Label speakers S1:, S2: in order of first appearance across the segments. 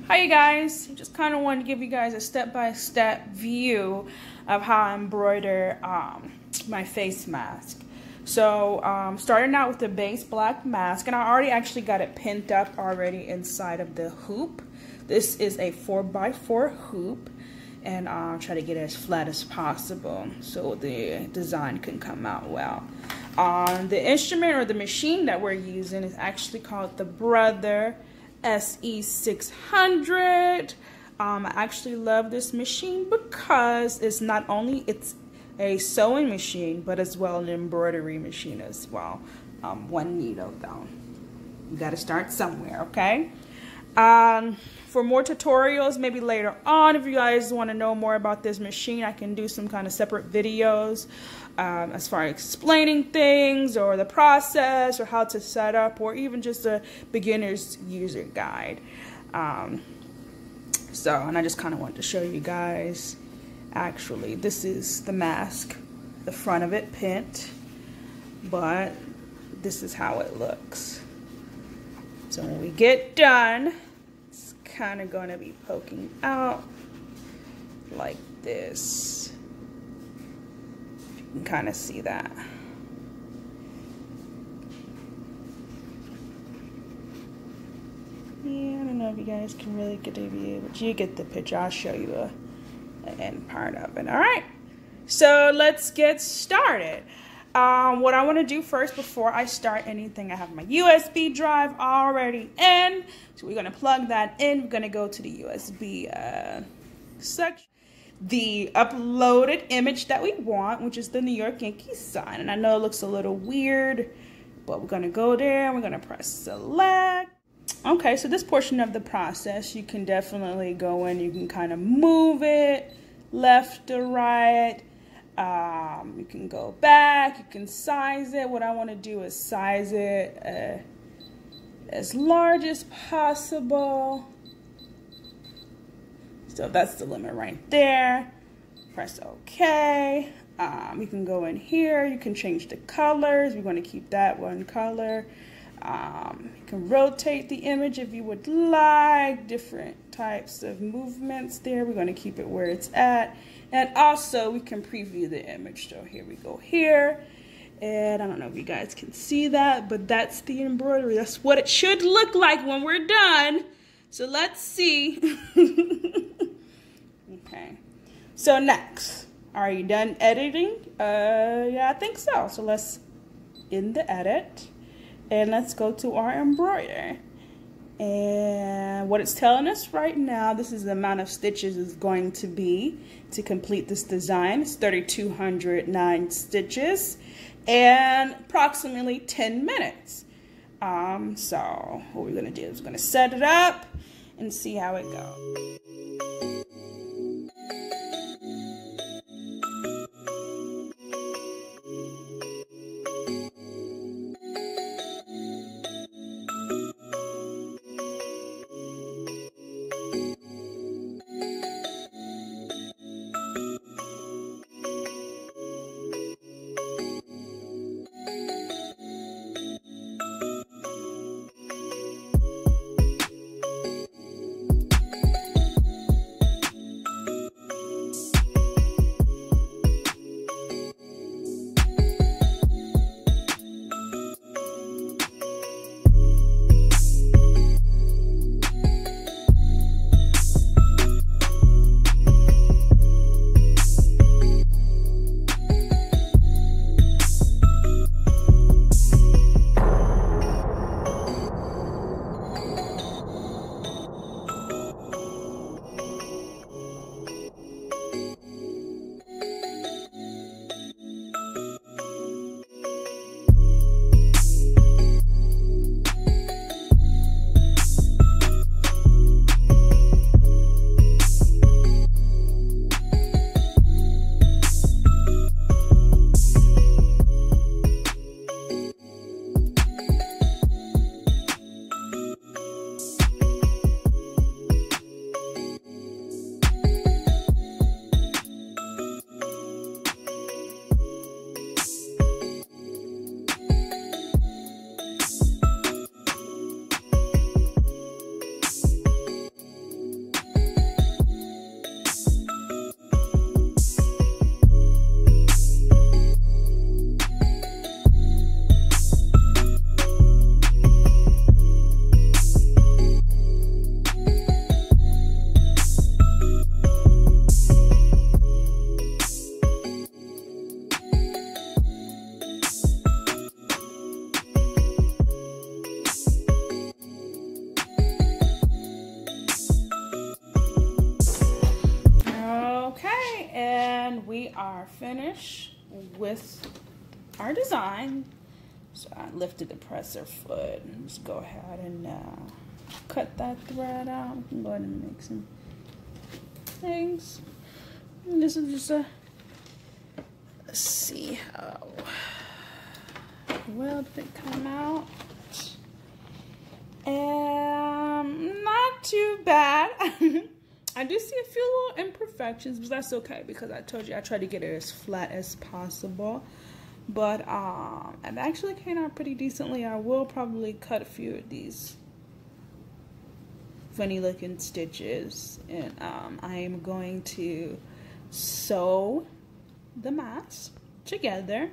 S1: Hi you guys, just kind of wanted to give you guys a step-by-step view of how I embroider my face mask. So starting out with the base black mask, and I already actually got it pinned up already inside of the hoop. This is a 4x4 hoop, and I'll try to get it as flat as possible so the design can come out well. The instrument or the machine that we're using is actually called the Brother SE600. I actually love this machine because it's not only a sewing machine, but as well an embroidery machine as well. One needle though. You got to start somewhere, okay? For more tutorials, maybe later on, if you guys want to know more about this machine, I can do some kind of separate videos as far as explaining things or the process or how to set up, or even just a beginner's user guide. And I just kind of wanted to show you guys. Actually, this is the mask, the front of it pinned, but this is how it looks. So when we get done, it's kind of going to be poking out like this. You can kind of see that. Yeah, I don't know if you guys can really get the view, but you get the picture. I'll show you the end part of it. All right, so let's get started. What I want to do first before I start anything, I have my USB drive already in, so we're going to plug that in. We're going to go to the USB section, the uploaded image that we want, which is the New York Yankees sign. And I know it looks a little weird, but we're going to go there and we're going to press select. Okay, so this portion of the process, you can definitely go in, you can kind of move it left to right. You can go back, you can size it. What I want to do is size it as large as possible. So that's the limit right there. Press OK. You can go in here, you can change the colors. We're going to keep that one color. You can rotate the image if you would like, different types of movements there. We're going to keep it where it's at. And also we can preview the image. So here we go here. And I don't know if you guys can see that, but that's the embroidery. That's what it should look like when we're done. So let's see. Okay. So next, are you done editing? Yeah, I think so. So let's end the edit. And let's go to our embroider. And what it's telling us right now, this is the amount of stitches is going to be to complete this design. It's 3,209 stitches and approximately 10 minutes. So what we're gonna do is we're gonna set it up and see how it goes. And we are finished with our design. So I lifted the presser foot. Let's go ahead and cut that thread out. We can go ahead and make some things. And this is just a, let's see how well did it come out. And not too bad. I do see a few little imperfections, but that's okay because I told you I tried to get it as flat as possible. But it actually came out pretty decently. I will probably cut a few of these funny looking stitches, and I am going to sew the mask together,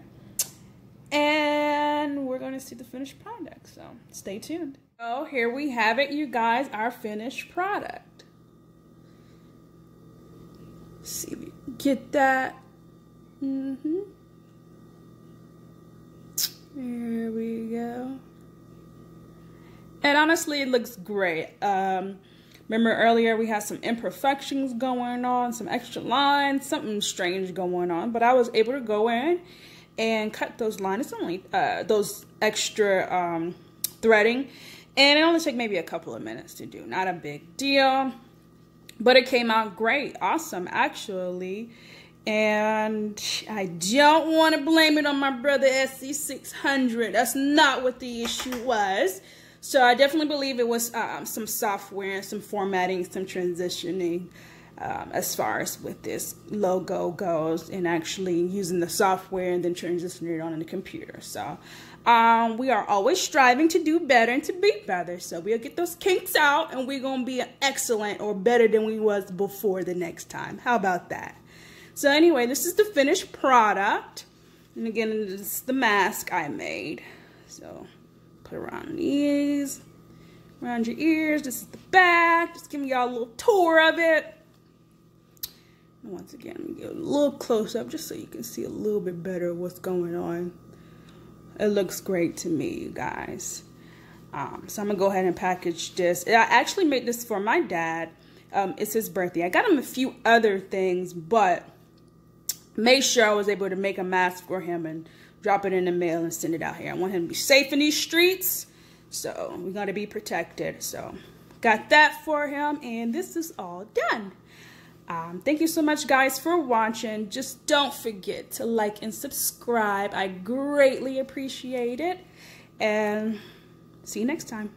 S1: and we're going to see the finished product, so stay tuned. So here we have it, you guys, our finished product. Let's see if we can get that. There we go. And honestly, it looks great. Remember earlier we had some imperfections going on, some extra lines, something strange going on, but I was able to go in and cut those lines. It's only those extra threading, and it only took maybe a couple of minutes to do. Not a big deal, but it came out great. Awesome, actually. And I don't want to blame it on my brother SE600. That's not what the issue was. So I definitely believe it was some software, some formatting, some transitioning as far as with this logo goes, and actually using the software and then transitioning it on the computer. So we are always striving to do better and to be better. So we'll get those kinks out, and we're going to be excellent or better than we was before the next time. How about that? So anyway, this is the finished product. And again, this is the mask I made. So put around these, around your ears. This is the back. Just giving y'all a little tour of it. And once again, let me get a little close up just so you can see a little bit better what's going on. It looks great to me, you guys. So I'm gonna go ahead and package this. I actually made this for my dad. It's his birthday. I got him a few other things, but made sure I was able to make a mask for him and drop it in the mail and send it out here. I want him to be safe in these streets, so we got to be protected. So got that for him, and this is all done. Thank you so much, guys, for watching. Just don't forget to like and subscribe. I greatly appreciate it, and see you next time.